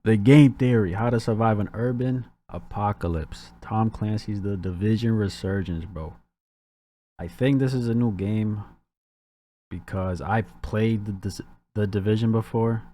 The game theory: how to survive an urban apocalypse. Tom Clancy's The Division Resurgence, bro. I think this is a new game because I've played the Division before.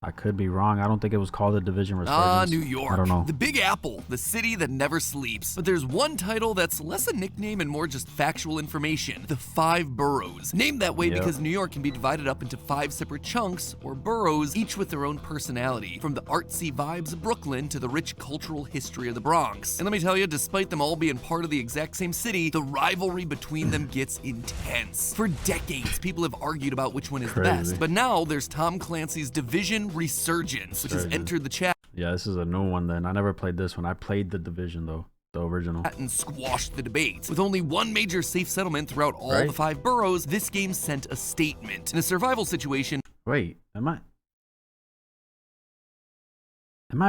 I could be wrong. I don't think it was called The Division Resurgence. New York. I don't know. The Big Apple, the city that never sleeps. But there's one title that's less a nickname and more just factual information. The 5 boroughs. Named that way because New York can be divided up into 5 separate chunks, or boroughs, each with their own personality. From the artsy vibes of Brooklyn to the rich cultural history of the Bronx. And let me tell you, despite them all being part of the exact same city, the rivalry between them gets intense. For decades, people have argued about which one is the best. But now there's Tom Clancy's Division Resurgence, which has entered the chat. Yeah, this is a new one then. I never played this one. I played the Division though, the original. And squashed the debate. With only one major safe settlement throughout all the 5 boroughs, this game sent a statement. In a survival situation. Wait, am I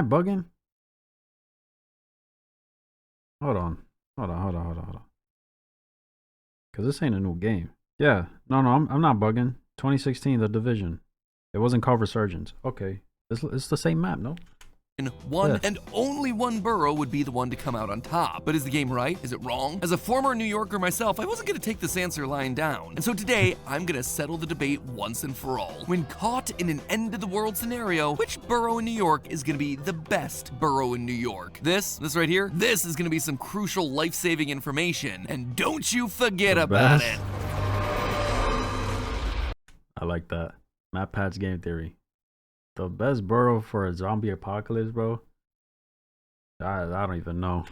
bugging? Hold on. Cause this ain't a new game. Yeah, no, I'm not bugging. 2016, The Division. It wasn't called Resurgence. Okay. It's the same map, no? One and only one borough would be the one to come out on top. But is the game right? Is it wrong? As a former New Yorker myself, I wasn't going to take this answer lying down. And so today, I'm going to settle the debate once and for all. When caught in an end-of-the-world scenario, which borough in New York is going to be the best borough in New York? This right here, this is going to be some crucial life-saving information. And don't you forget about it. I like that. MatPat's game theory. The best borough for a zombie apocalypse, bro? I don't even know.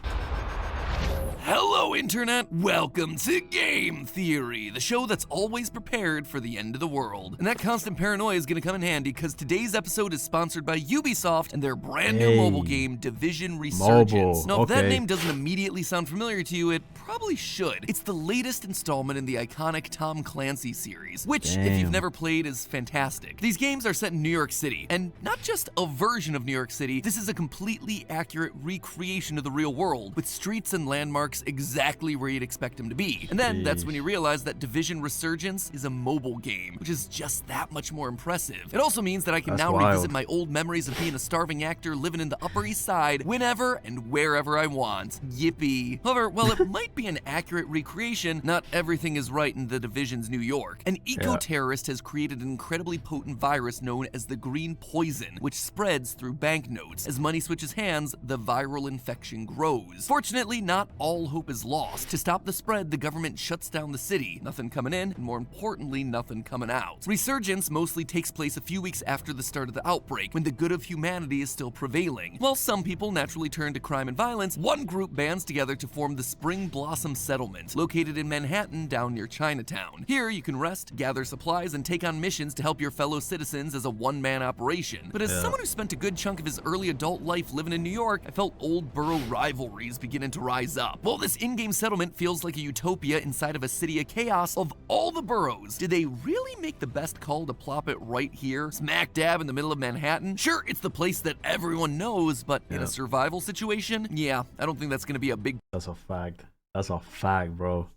Hello, Internet! Welcome to Game Theory, the show that's always prepared for the end of the world. And that constant paranoia is gonna come in handy because today's episode is sponsored by Ubisoft and their brand new mobile game, Division Resurgence. Now, if that name doesn't immediately sound familiar to you, it probably should. It's the latest installment in the iconic Tom Clancy series, which, if you've never played, is fantastic. These games are set in New York City, and not just a version of New York City, this is a completely accurate recreation of the real world, with streets and landmarks exactly where you'd expect them to be. And then that's when you realize that Division Resurgence is a mobile game, which is just that much more impressive. It also means that I can now revisit my old memories of being a starving actor living in the Upper East Side whenever and wherever I want. Yippee. However, while it might be an accurate recreation, not everything is right in the Division's New York. An eco-terrorist has created an incredibly potent virus known as the green poison, which spreads through banknotes. As money switches hands, the viral infection grows. Fortunately, not all hope is lost. To stop the spread, the government shuts down the city. Nothing coming in, and more importantly, nothing coming out. Resurgence mostly takes place a few weeks after the start of the outbreak, when the good of humanity is still prevailing. While some people naturally turn to crime and violence, one group bands together to form the Spring Blossom Settlement, located in Manhattan down near Chinatown. Here, you can rest, gather supplies, and take on missions to help your fellow citizens as a one-man operation. But as someone who spent a good chunk of his early adult life living in New York, I felt old borough rivalries beginning to rise up. Well, this in-game settlement feels like a utopia inside of a city of chaos. Of all the boroughs, did they really make the best call to plop it right here, smack dab in the middle of Manhattan? Sure, it's the place that everyone knows, but in a survival situation, yeah, I don't think that's gonna be a big... That's a fact. That's a fact, bro.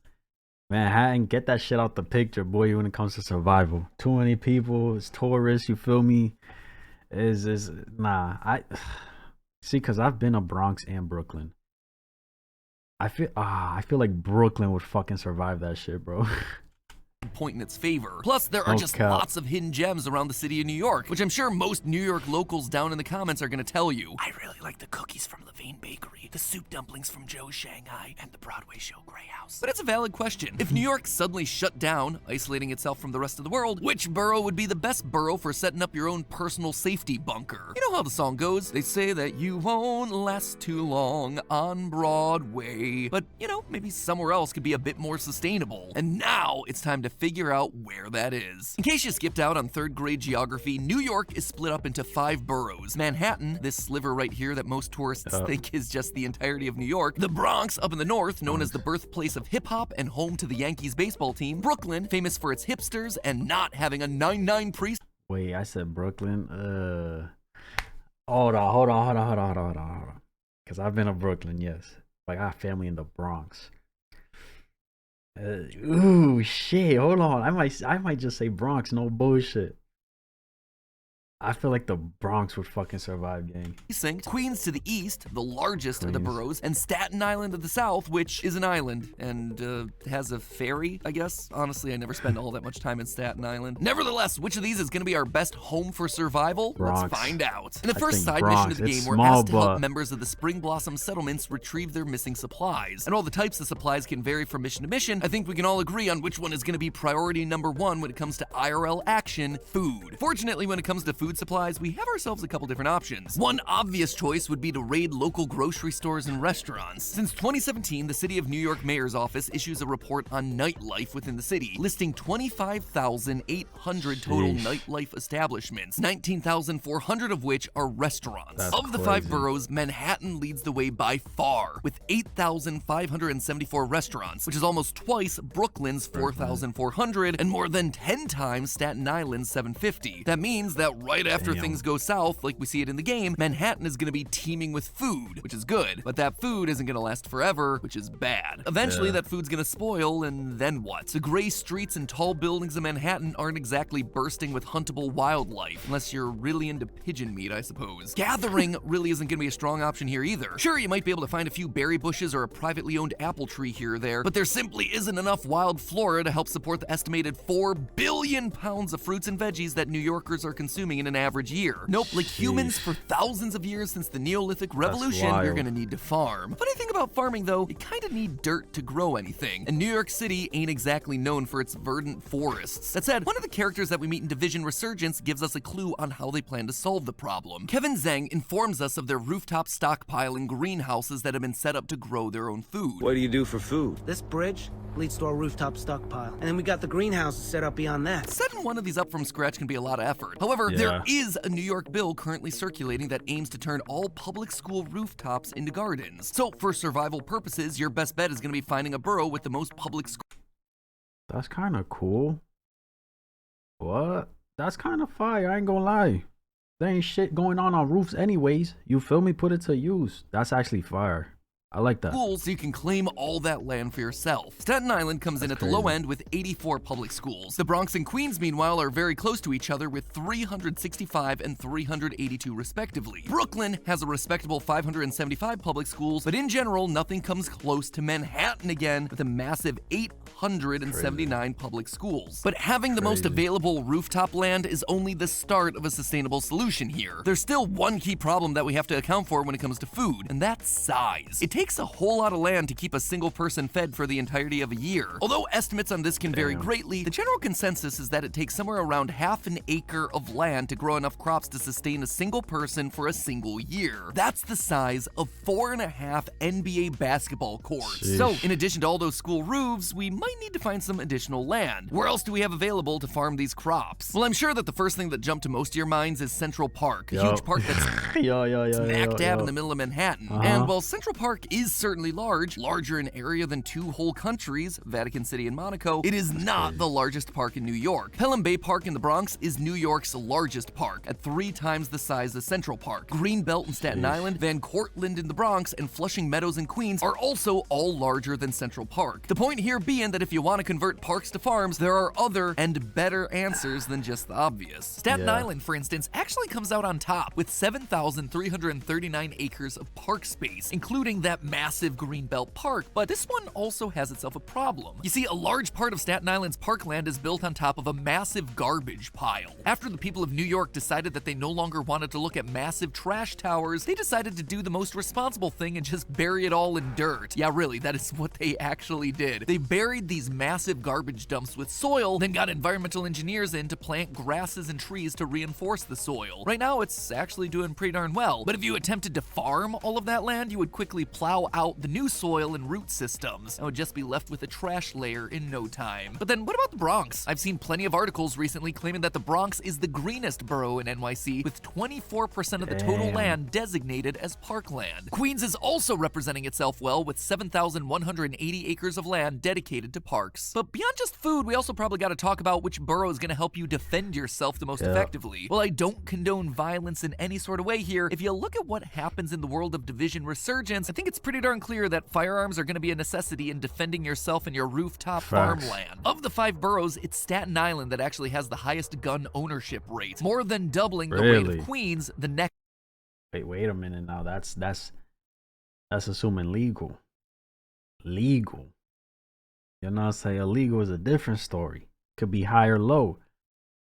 Manhattan, get that shit out the picture, boy, when it comes to survival. Too many people, it's tourists, you feel me? Nah, see, because I've been to Bronx and Brooklyn. I feel like Brooklyn would fucking survive that shit, bro. Point in its favor. Plus, there are just lots of hidden gems around the city of New York, which I'm sure most New York locals down in the comments are going to tell you. I really like the cookies from Levain Bakery, the soup dumplings from Joe's Shanghai, and the Broadway show Grey House. But it's a valid question. If New York suddenly shut down, isolating itself from the rest of the world, which borough would be the best borough for setting up your own personal safety bunker? You know how the song goes? They say that you won't last too long on Broadway. But, you know, maybe somewhere else could be a bit more sustainable. And now it's time to figure out where that is. In case you skipped out on 3rd grade geography, New York is split up into 5 boroughs. Manhattan, this sliver right here that most tourists think is just the entirety of New York. The Bronx, up in the north, known as the birthplace of hip-hop and home to the Yankees baseball team. Brooklyn, famous for its hipsters and not having a 9-9 priest. Wait, I said Brooklyn? Hold on. Because I've been to Brooklyn, yes. Like, I have family in the Bronx. Ooh, shit. Hold on. I might just say Bronx. No bullshit. I feel like the Bronx would fucking survive, gang. precinct, Queens to the east, the largest of the Queens. boroughs, and Staten Island to the south, which is an island and has a ferry, I guess. Honestly, I never spend all that much time in Staten Island. Nevertheless, which of these is going to be our best home for survival? Bronx. Let's find out. In the I first think side Bronx. mission of the It's game, we're small, asked to help but- members of the Spring Blossom settlements retrieve their missing supplies. And while the types of supplies can vary from mission to mission, I think we can all agree on which one is going to be priority number one when it comes to IRL action: food. Fortunately, when it comes to food supplies, we have ourselves a couple different options. One obvious choice would be to raid local grocery stores and restaurants. Since 2017, the City of New York Mayor's Office issues a report on nightlife within the city, listing 25,800 total Sheesh. nightlife establishments, 19,400 of which are restaurants. That's Of the 5 crazy. boroughs, Manhattan leads the way by far, with 8,574 restaurants, which is almost twice Brooklyn's 4,400 and more than 10 times Staten Island's 750. That means that right after Damn. things go south, like we see it in the game, Manhattan is going to be teeming with food, which is good, but that food isn't going to last forever, which is bad. Eventually, Yeah. that food's going to spoil, and then what? The gray streets and tall buildings of Manhattan aren't exactly bursting with huntable wildlife, unless you're really into pigeon meat, I suppose. Gathering really isn't going to be a strong option here either. Sure, you might be able to find a few berry bushes or a privately owned apple tree here or there, but there simply isn't enough wild flora to help support the estimated 4 billion pounds of fruits and veggies that New Yorkers are consuming in an average year. Nope, like humans for thousands of years since the Neolithic Revolution, you're wild. gonna need to farm. Funny thing about farming though, you kinda need dirt to grow anything, and New York City ain't exactly known for its verdant forests. That said, one of the characters that we meet in Division Resurgence gives us a clue on how they plan to solve the problem. Kevin Zhang informs us of their rooftop stockpile and greenhouses that have been set up to grow their own food. What do you do for food? This bridge leads to our rooftop stockpile. And then we got the greenhouse set up beyond that. Setting one of these up from scratch can be a lot of effort. However, Yeah. there is a New York bill currently circulating that aims to turn all public school rooftops into gardens. So, for survival purposes, your best bet is going to be finding a borough with the most public school. That's kind of cool. What? That's kind of fire. I ain't gonna lie. There ain't shit going on roofs anyways. You feel me? Put it to use. That's actually fire. I like that. Schools so you can claim all that land for yourself. Staten Island comes in at That's the low crazy. end with 84 public schools. The Bronx and Queens, meanwhile, are very close to each other with 365 and 382 respectively. Brooklyn has a respectable 575 public schools, but in general, nothing comes close to Manhattan again with a massive 879 public schools. But having the most Crazy. available rooftop land is only the start of a sustainable solution here. There's still one key problem that we have to account for when it comes to food, and that's size. It takes a whole lot of land to keep a single person fed for the entirety of a year. Although estimates on this can vary Damn. greatly, the general consensus is that it takes somewhere around half an acre of land to grow enough crops to sustain a single person for a single year. That's the size of 4.5 NBA basketball courts. Sheesh. So, in addition to all those school roofs, we might need to find some additional land. Where else do we have available to farm these crops? Well, I'm sure that the first thing that jumped to most of your minds is Central Park, a huge park that's yo. smack dab in the middle of Manhattan. Uh-huh. And while Central Park is certainly large, larger in area than 2 whole countries, Vatican City and Monaco, it is not the largest park in New York. Pelham Bay Park in the Bronx is New York's largest park, at 3 times the size of Central Park. Greenbelt in Staten Sheesh. Island, Van Cortlandt in the Bronx, and Flushing Meadows in Queens are also all larger than Central Park. The point here being that if you want to convert parks to farms, there are other and better answers than just the obvious. Staten Yeah. Island, for instance, actually comes out on top with 7,339 acres of park space, including that massive Greenbelt Park, but this one also has itself a problem. You see, a large part of Staten Island's parkland is built on top of a massive garbage pile. After the people of New York decided that they no longer wanted to look at massive trash towers, they decided to do the most responsible thing and just bury it all in dirt. Yeah, really, that is what they actually did. They buried these massive garbage dumps with soil, then got environmental engineers in to plant grasses and trees to reinforce the soil. Right now, it's actually doing pretty darn well, but if you attempted to farm all of that land, you would quickly plow out the new soil and root systems, and would just be left with a trash layer in no time. But then what about the Bronx? I've seen plenty of articles recently claiming that the Bronx is the greenest borough in NYC, with 24% of the total Damn. land designated as parkland. Queens is also representing itself well, with 7,180 acres of land dedicated to parks. But beyond just food, we also probably got to talk about which borough is going to help you defend yourself the most Yeah. effectively. While I don't condone violence in any sort of way here, if you look at what happens in the world of Division Resurgence, I think it's it's pretty darn clear that firearms are going to be a necessity in defending yourself and your rooftop Facts. farmland. Of the 5 boroughs, it's Staten Island that actually has the highest gun ownership rate, more than doubling the rate Really? of Queens, the next. Wait a minute now. That's assuming legal. Legal. You know what I'm saying? Illegal is a different story. Could be high or low.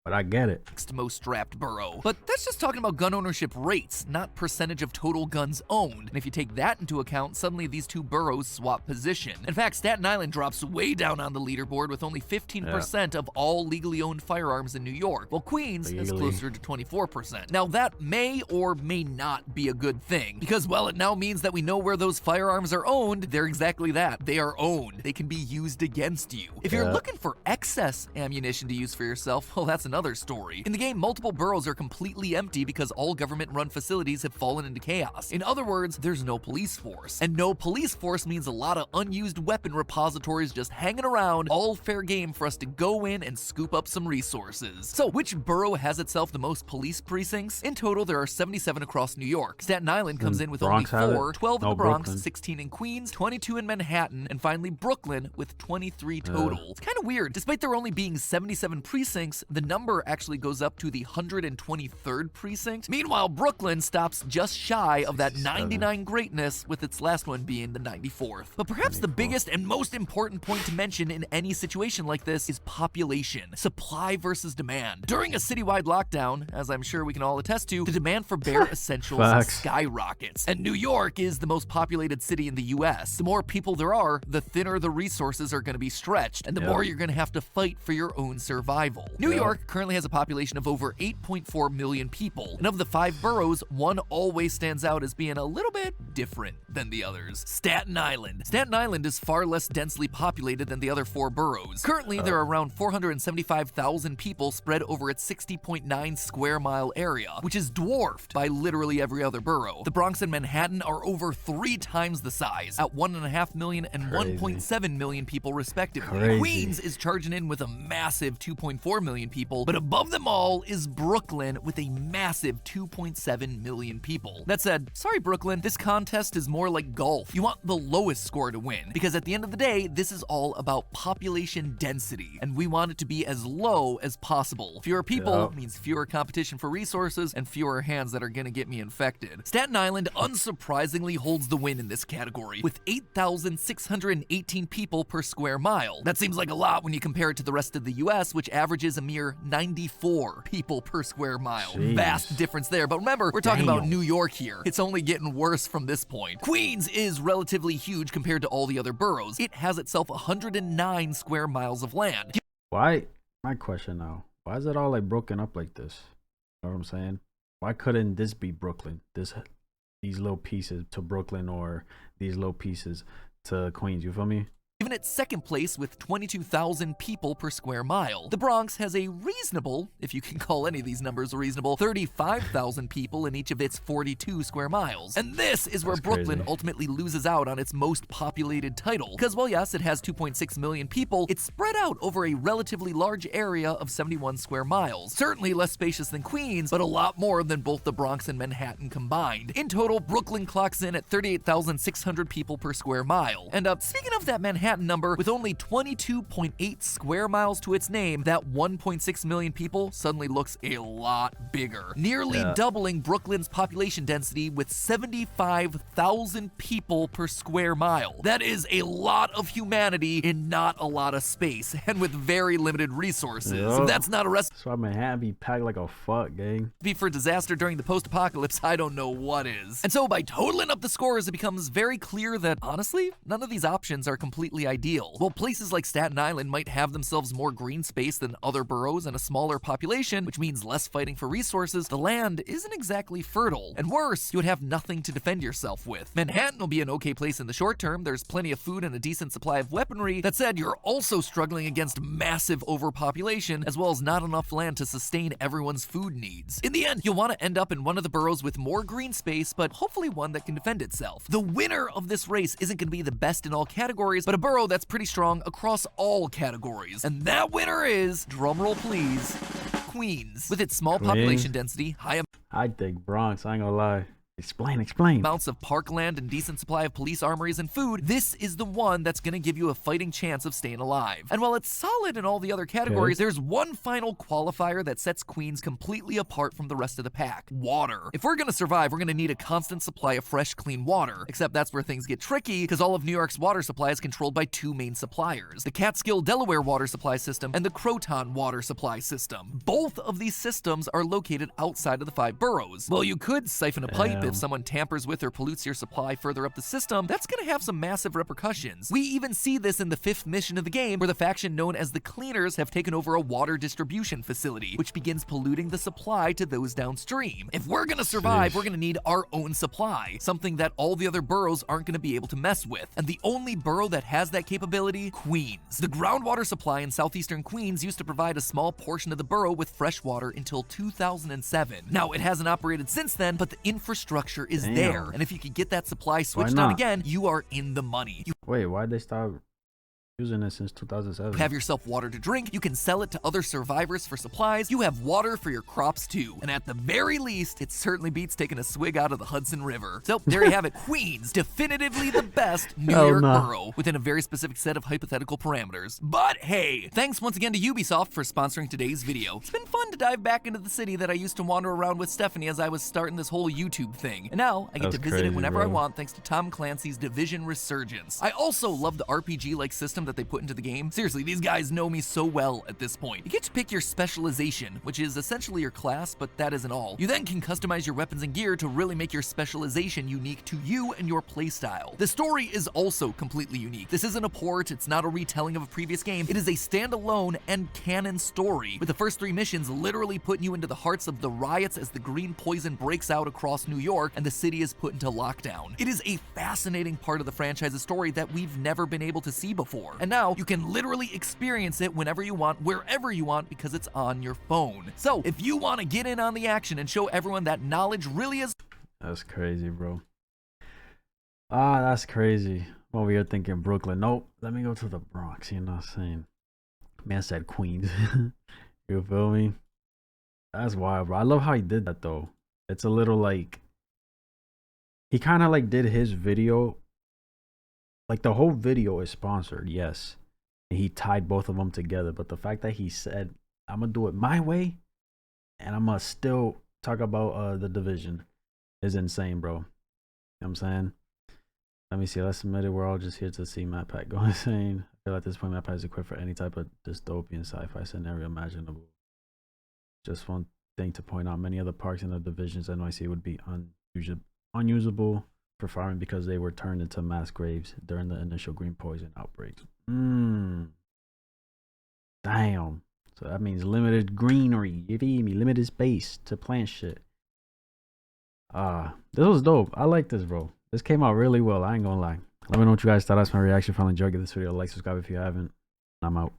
But I get it. Next most strapped borough. But that's just talking about gun ownership rates, not percentage of total guns owned. And if you take that into account, suddenly these 2 boroughs swap position. In fact, Staten Island drops way down on the leaderboard with only 15% of all legally owned firearms in New York, while Queens is closer to 24%. Now that may or may not be a good thing, because well, it now means that we know where those firearms are owned. They're exactly that. They are owned. They can be used against you. If you're looking for excess ammunition to use for yourself, well, that's another story. In the game, multiple boroughs are completely empty because all government-run facilities have fallen into chaos. In other words, there's no police force. And no police force means a lot of unused weapon repositories just hanging around, all fair game for us to go in and scoop up some resources. So, which borough has itself the most police precincts? In total, there are 77 across New York. Staten Island comes in with Bronx only 4, have it? 12 in No, the Bronx, Brooklyn. 16 in Queens, 22 in Manhattan, and finally Brooklyn with 23 total. It's kind of weird. Despite there only being 77 precincts, the number actually goes up to the 123rd precinct. Meanwhile, Brooklyn stops just shy of that 99 greatness, with its last one being the 94th. But perhaps the biggest and most important point to mention in any situation like this is population. Supply versus demand. During a citywide lockdown, as I'm sure we can all attest to, the demand for bare essentials skyrockets. And New York is the most populated city in the US. The more people there are, the thinner the resources are going to be stretched, and the more you're going to have to fight for your own survival. New York currently has a population of over 8.4 million people, and of the 5 boroughs, one always stands out as being a little bit different than the others. Staten Island. Staten Island is far less densely populated than the other 4 boroughs. Currently, there are around 475,000 people spread over its 60.9 square mile area, which is dwarfed by literally every other borough. The Bronx and Manhattan are over 3 times the size, at 1.5 million and 1.7 million people respectively. Queens is charging in with a massive 2.4 million people, but above them all is Brooklyn with a massive 2.7 million people. That said, sorry Brooklyn, this contest is more like golf. You want the lowest score to win, because at the end of the day, this is all about population density, and we want it to be as low as possible. Fewer people means fewer competition for resources and fewer hands that are gonna get me infected. Staten Island unsurprisingly holds the win in this category, with 8,618 people per square mile. That seems like a lot when you compare it to the rest of the US, which averages a mere 94 people per square mile. Vast difference there, but remember, we're talking about New York here. It's only getting worse from this point. Queens is relatively huge compared to all the other boroughs. It has itself 109 square miles of land. Why? My question now. Why is it all like broken up like this? You know what I'm saying? Why couldn't this be Brooklyn? These little pieces to Brooklyn, or these little pieces to Queens, you feel me? Even at second place with 22,000 people per square mile. The Bronx has a reasonable, if you can call any of these numbers reasonable, 35,000 people in each of its 42 square miles. And this is where Brooklyn ultimately loses out on its most populated title. Because while yes, it has 2.6 million people, it's spread out over a relatively large area of 71 square miles. Certainly less spacious than Queens, but a lot more than both the Bronx and Manhattan combined. In total, Brooklyn clocks in at 38,600 people per square mile. And speaking of that Manhattan number, with only 22.8 square miles to its name, that 1.6 million people suddenly looks a lot bigger, nearly doubling Brooklyn's population density with 75,000 people per square mile. That is a lot of humanity in not a lot of space, and with very limited resources. If that's not a recipe so Manhattan be packed like a fuck, gang. for disaster during the post-apocalypse, I don't know what is. And so by totaling up the scores, it becomes very clear that, honestly, none of these options are completely ideal. While places like Staten Island might have themselves more green space than other boroughs and a smaller population, which means less fighting for resources, the land isn't exactly fertile. And worse, you would have nothing to defend yourself with. Manhattan will be an okay place in the short term. There's plenty of food and a decent supply of weaponry. That said, you're also struggling against massive overpopulation, as well as not enough land to sustain everyone's food needs. In the end, you'll want to end up in one of the boroughs with more green space, but hopefully one that can defend itself. The winner of this race isn't going to be the best in all categories, but a borough that's pretty strong across all categories. And that winner is, drumroll please, Queens. With its small population density, high I think Bronx, I ain't gonna lie. Explain. Amounts of parkland and decent supply of police armories and food, this is the one that's going to give you a fighting chance of staying alive. And while it's solid in all the other categories, there's one final qualifier that sets Queens completely apart from the rest of the pack: water. If we're going to survive, we're going to need a constant supply of fresh, clean water. Except that's where things get tricky, because all of New York's water supply is controlled by two main suppliers: the Catskill Delaware water supply system and the Croton water supply system. Both of these systems are located outside of the 5 boroughs. Well, you could siphon a pipe if someone tampers with or pollutes your supply further up the system. That's gonna have some massive repercussions. We even see this in the 5th mission of the game, where the faction known as the Cleaners have taken over a water distribution facility, which begins polluting the supply to those downstream. If we're gonna survive, we're gonna need our own supply, something that all the other boroughs aren't gonna be able to mess with. And the only borough that has that capability: Queens. The groundwater supply in southeastern Queens used to provide a small portion of the borough with fresh water until 2007. Now, it hasn't operated since then, but the infrastructure is there, and if you could get that supply switched on again, you are in the money. Wait, why'd they stop using it since 2007? You have yourself water to drink, you can sell it to other survivors for supplies, you have water for your crops too, and at the very least, it certainly beats taking a swig out of the Hudson River. So there you have it. Queens, definitively the best New York borough, within a very specific set of hypothetical parameters. But hey, thanks once again to Ubisoft for sponsoring today's video. It's been fun to dive back into the city that I used to wander around with Stephanie as I was starting this whole YouTube thing, and now I get to visit it whenever I want thanks to Tom Clancy's Division Resurgence. I also love the RPG-like system that they put into the game. Seriously, these guys know me so well at this point. You get to pick your specialization, which is essentially your class, but that isn't all. You then can customize your weapons and gear to really make your specialization unique to you and your playstyle. The story is also completely unique. This isn't a port, it's not a retelling of a previous game. It is a standalone and canon story, with the first 3 missions literally putting you into the hearts of the riots as the green poison breaks out across New York and the city is put into lockdown. It is a fascinating part of the franchise's story that we've never been able to see before. And now you can literally experience it whenever you want, wherever you want, because it's on your phone. So if you want to get in on the action and show everyone that knowledge really is... That's crazy, bro. That's crazy. I'm over here thinking Brooklyn. Nope, let me go to the Bronx. You know what I'm saying? Man said Queens. You feel me? That's wild, bro. I love how he did that, though. It's a little like... He kind of like did his video... Like, the whole video is sponsored, yes. And he tied both of them together. But the fact that he said, I'm going to do it my way, and I'm going to still talk about the Division, is insane, bro. You know what I'm saying? Let me see. Let's admit it. We're all just here to see Map Pack go insane. I feel at this point, Map Pack is equipped for any type of dystopian sci-fi scenario imaginable. Just one thing to point out. Many other parks in the Division's NYC would be unusable for farming because they were turned into mass graves during the initial green poison outbreaks. Damn. So that means limited greenery. You feel me? Limited space to plant shit. This was dope. I like this, bro. This came out really well. I ain't gonna lie. Let me know what you guys thought. That's my reaction. If you enjoyed, give this video a like, subscribe if you haven't. I'm out.